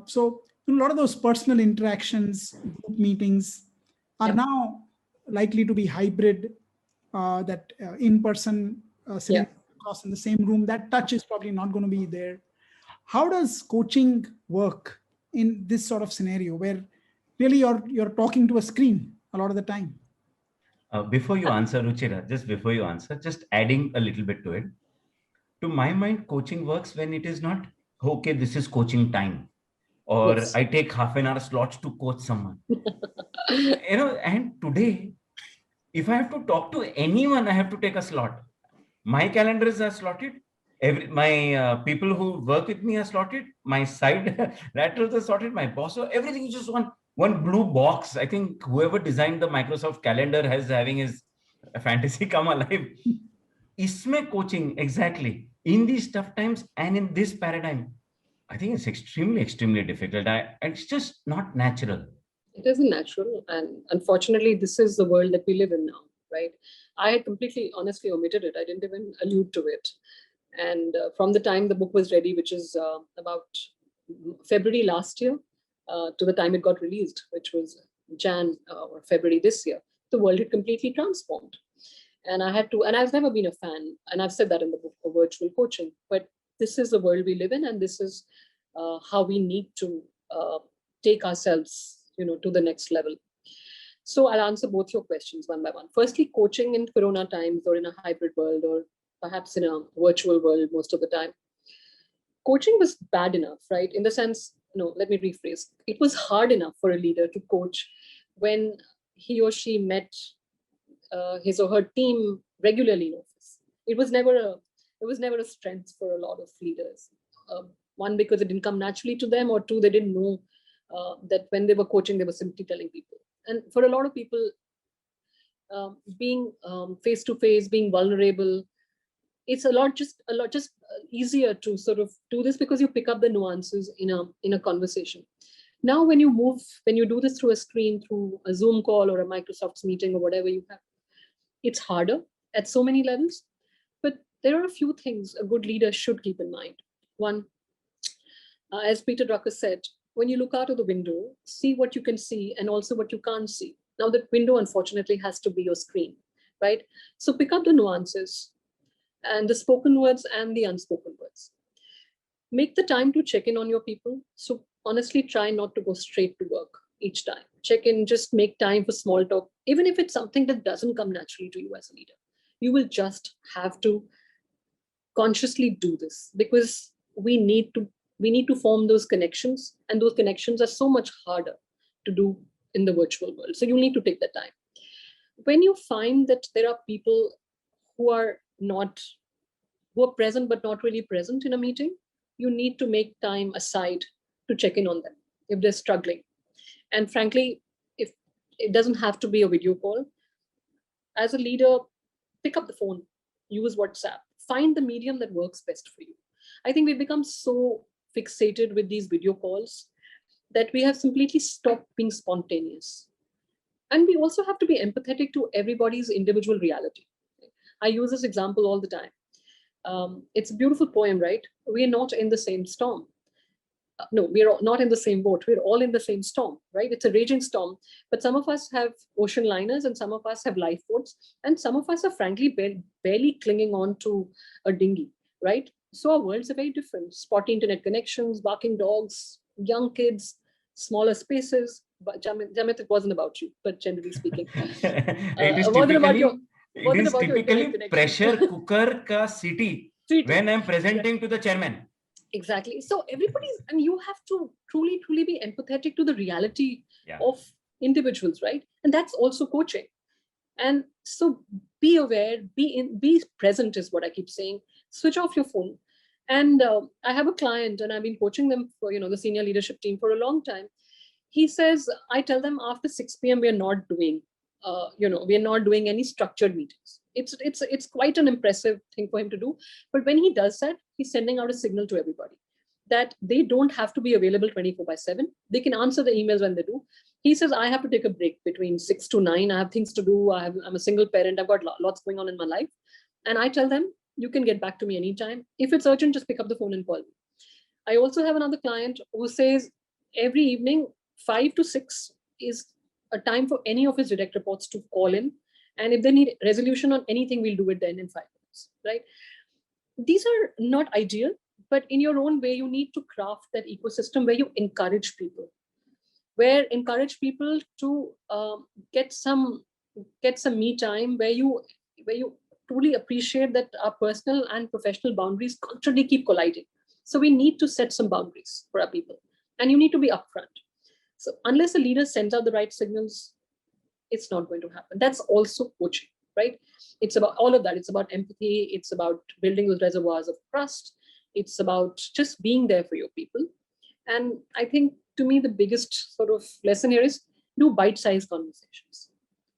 So a lot of those personal interactions, group meetings are now likely to be hybrid, that in-person sitting across in the same room, that touch is probably not going to be there. How does coaching work in this sort of scenario where really you're talking to a screen a lot of the time? Before you answer, Ruchira, just before you answer, just adding a little bit to it. To my mind, coaching works when it is not, okay, this is coaching time, or I take half an hour slots to coach someone. And today, if I have to talk to anyone, I have to take a slot. My calendars are slotted. My people who work with me are slotted. My side laterals are slotted. My boss, so everything is just one blue box. I think whoever designed the Microsoft calendar has having his fantasy come alive. Isme coaching exactly in these tough times and in this paradigm, I think it's extremely difficult. It's just not natural. It isn't natural, and unfortunately, this is the world that we live in now, right? I had completely, honestly omitted it. I didn't even allude to it. And from the time the book was ready, which is about February last year, to the time it got released, which was Jan or February this year, the world had completely transformed. And I had to, and I've never been a fan, and I've said that in the book, of virtual coaching, but this is the world we live in, and this is how we need to take ourselves, to the next level. So I'll answer both your questions one by one. Firstly, coaching in Corona times or in a hybrid world or perhaps in a virtual world most of the time. Coaching was bad enough, right? In the sense, no, let me rephrase. It was hard enough for a leader to coach when he or she met his or her team regularly in office. It was never a strength for a lot of leaders. One, because it didn't come naturally to them, or two, they didn't know that when they were coaching, they were simply telling people. And for a lot of people, being face to face, being vulnerable, it's a lot easier to sort of do this because you pick up the nuances in a conversation. Now, when you do this through a screen, through a Zoom call or a Microsoft meeting or whatever you have, it's harder at so many levels. But there are a few things a good leader should keep in mind. One, as Peter Drucker said, when you look out of the window, see what you can see and also what you can't see. Now, that window, unfortunately, has to be your screen, right? So pick up the nuances and the spoken words and the unspoken words. Make the time to check in on your people. So honestly, try not to go straight to work each time. Check in, just make time for small talk, even if it's something that doesn't come naturally to you as a leader. You will just have to consciously do this because we need to form those connections, and those connections are so much harder to do in the virtual world. So you need to take that time. When you find that there are people who are present but not really present in a meeting, you need to make time aside to check in on them if they're struggling. And frankly, if it doesn't have to be a video call, as a leader, pick up the phone, use WhatsApp, find the medium that works best for you. I think we've become so fixated with these video calls that we have completely stopped being spontaneous. And we also have to be empathetic to everybody's individual reality. I use this example all the time. It's a beautiful poem, right? We are not in the same storm. No, we are not in the same boat. We're all in the same storm, right? It's a raging storm. But some of us have ocean liners and some of us have lifeboats. And some of us are frankly barely clinging on to a dinghy, right? So our worlds are very different. Spotty internet connections, barking dogs, young kids, smaller spaces. But Jaimit, it wasn't about you, but generally speaking. It is typically pressure cooker ka city when I'm presenting to the chairman. Exactly. So and you have to truly be empathetic to the reality of individuals, right? And that's also coaching. And so be aware, be present is what I keep saying. Switch off your phone. And I have a client and I've been coaching them for, the senior leadership team for a long time. He says, I tell them after 6 p.m. we are not doing we are not doing any structured meetings. It's quite an impressive thing for him to do. But when he does that, he's sending out a signal to everybody that they don't have to be available 24/7. They can answer the emails when they do. He says, I have to take a break between 6 to 9. I have things to do. I'm a single parent. I've got lots going on in my life. And I tell them, you can get back to me anytime. If it's urgent, just pick up the phone and call me. I also have another client who says every evening, 5 to 6 is a time for any of his direct reports to call in. And if they need resolution on anything, we'll do it then in 5 minutes, right? These are not ideal, but in your own way, you need to craft that ecosystem where you encourage people, to get some me time, where you truly appreciate that our personal and professional boundaries constantly keep colliding. So we need to set some boundaries for our people, and you need to be upfront. So unless a leader sends out the right signals, it's not going to happen. That's also coaching, right? It's about all of that. It's about empathy. It's about building those reservoirs of trust. It's about just being there for your people. And I think, to me, the biggest sort of lesson here is do bite-sized conversations.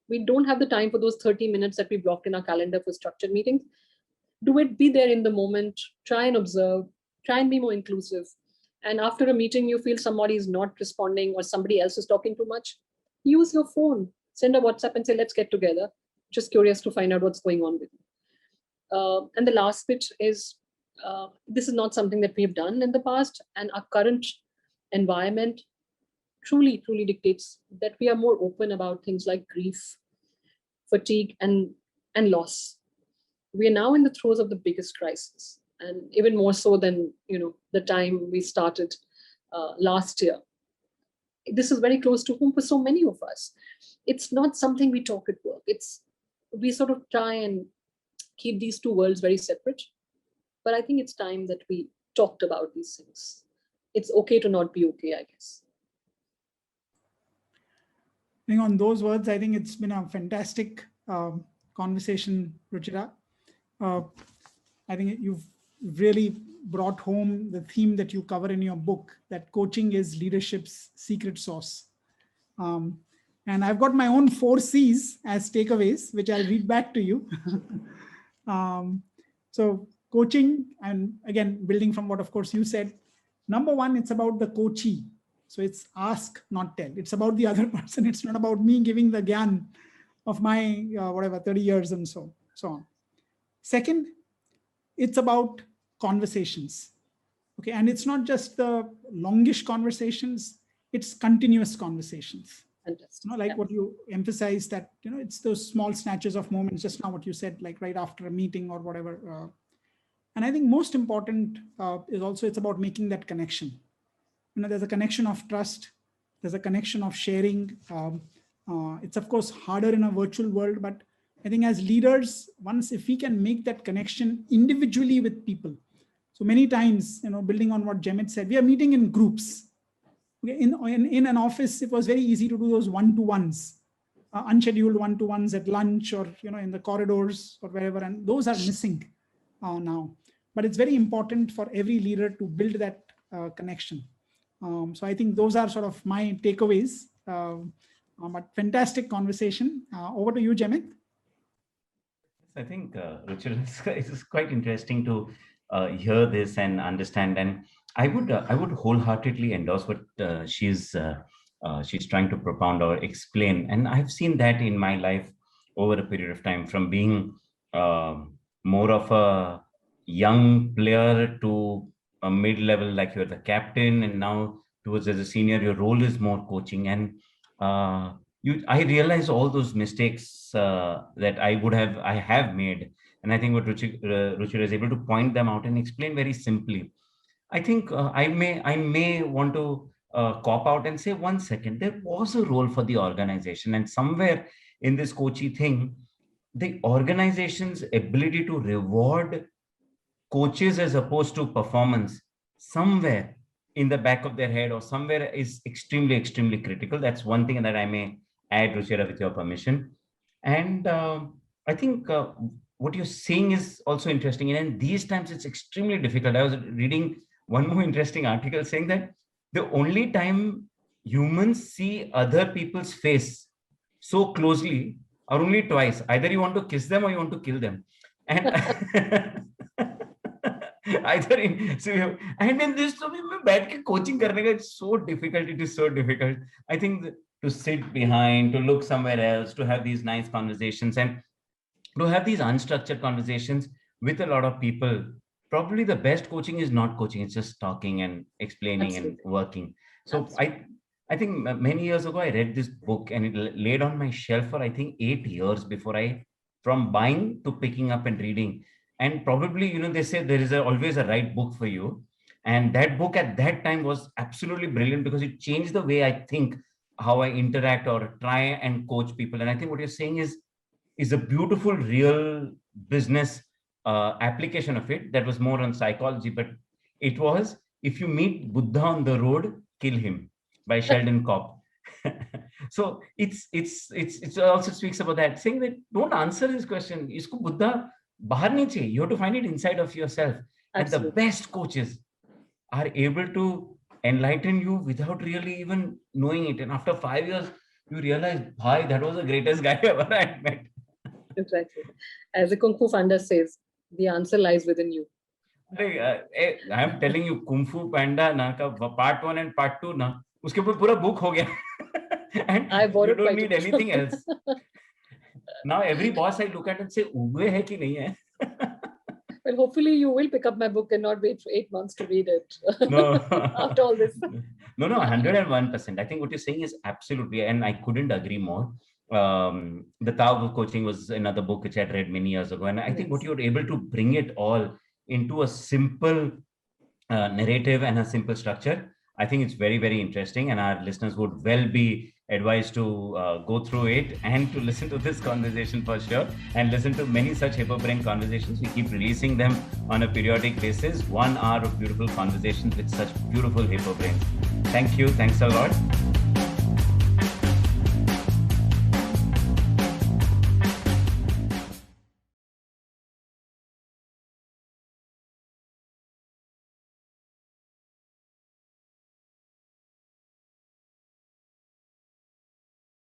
We don't have the time for those 30 minutes that we blocked in our calendar for structured meetings. Do it, be there in the moment, try and observe, try and be more inclusive. And after a meeting, you feel somebody is not responding or somebody else is talking too much, use your phone, send a WhatsApp and say, let's get together. Just curious to find out what's going on with you. And the last bit is, this is not something that we've done in the past, and our current environment truly dictates that we are more open about things like grief, fatigue, and loss. We are now in the throes of the biggest crisis, and even more so than the time we started last year. This is very close to home for so many of us. It's not something we talk at work. We sort of try and keep these two worlds very separate. But I think it's time that we talked about these things. It's okay to not be okay, I guess. I think on those words, I think it's been a fantastic conversation, Ruchira. I think you've really brought home the theme that you cover in your book, that coaching is leadership's secret sauce. And I've got my own 4 C's as takeaways, which I'll read back to you. So coaching, and again, building from what, of course, you said, number 1, it's about the coachee. So it's ask, not tell. It's about the other person. It's not about me giving the gyan of my, 30 years and so on. Second, it's about conversations. Okay. And it's not just the longish conversations, it's continuous conversations. Like what you emphasized, that, it's those small snatches of moments, just now what you said, like right after a meeting or whatever. And I think most important is also, it's about making that connection. There's a connection of trust. There's a connection of sharing. It's of course harder in a virtual world, but I think as leaders, if we can make that connection individually with people. So many times, building on what Jaimit said, we are meeting in groups. Okay, in an office, it was very easy to do those one-to-ones, unscheduled one-to-ones at lunch or in the corridors or wherever, and those are missing now. But it's very important for every leader to build that connection. So I think those are sort of my takeaways. But fantastic conversation. Over to you, Jaimit. I think, Ruchira, it's quite interesting to hear this and understand. And I would wholeheartedly endorse what she's trying to propound or explain. And I've seen that in my life over a period of time, from being more of a young player to a mid-level, like you're the captain, and now towards as a senior, your role is more coaching. And I realize all those mistakes that I have made. And I think what Ruchira is able to point them out and explain very simply. I think I may want to cop out and say, 1 second, there was a role for the organization. And somewhere in this coachy thing, the organization's ability to reward coaches as opposed to performance, somewhere in the back of their head or somewhere, is extremely critical. That's one thing that I may add, Ruchira, with your permission. And I think what you're saying is also interesting. And in these times, it's extremely difficult. I was reading one more interesting article saying that the only time humans see other people's face so closely, or only twice. Either you want to kiss them or you want to kill them. And either in, so, and in this, so coaching karne ka, it's so difficult. It is so difficult. I think to sit behind, to look somewhere else, to have these nice conversations, and to have these unstructured conversations with a lot of people. Probably the best coaching is not coaching, it's just talking and explaining and working. So I think many years ago, I read this book and it laid on my shelf for, I think, 8 years before from buying to picking up and reading. And probably, they say there is always a right book for you. And that book at that time was absolutely brilliant because it changed the way I think, how I interact or try and coach people. And I think what you're saying is a beautiful, real business application of it that was more on psychology, but it was, if you meet Buddha on the road, kill him, by Sheldon Kopp. So it also speaks about that, saying that don't answer this question. Isko Buddha bahar nahi chahiye. You have to find it inside of yourself. Absolutely. And the best coaches are able to enlighten you without really even knowing it. And after 5 years, you realize, bhai, that was the greatest guy ever I had met. Exactly. As a Kung Fu Panda says, the answer lies within you. I am telling you, Kung Fu Panda na ka part 1 and part 2 na, uske ऊपर पूरा book हो गया. And you don't need anything else. Now every boss I look at and say, "Ugwe hai ki nahi hai?" Well, hopefully you will pick up my book and not wait for 8 months to read it. No. After all this. No, 101%. I think what you're saying is absolutely, and I couldn't agree more. The Tao of Coaching was another book which I had read many years ago. And I think what you're able to bring it all into a simple narrative and a simple structure, I think it's very, very interesting. And our listeners would well be advised to go through it and to listen to this conversation for sure, and listen to many such Hippo Brain conversations. We keep releasing them on a periodic basis, 1 hour of beautiful conversations with such beautiful Hippo Brains. Thank you. Thanks a lot.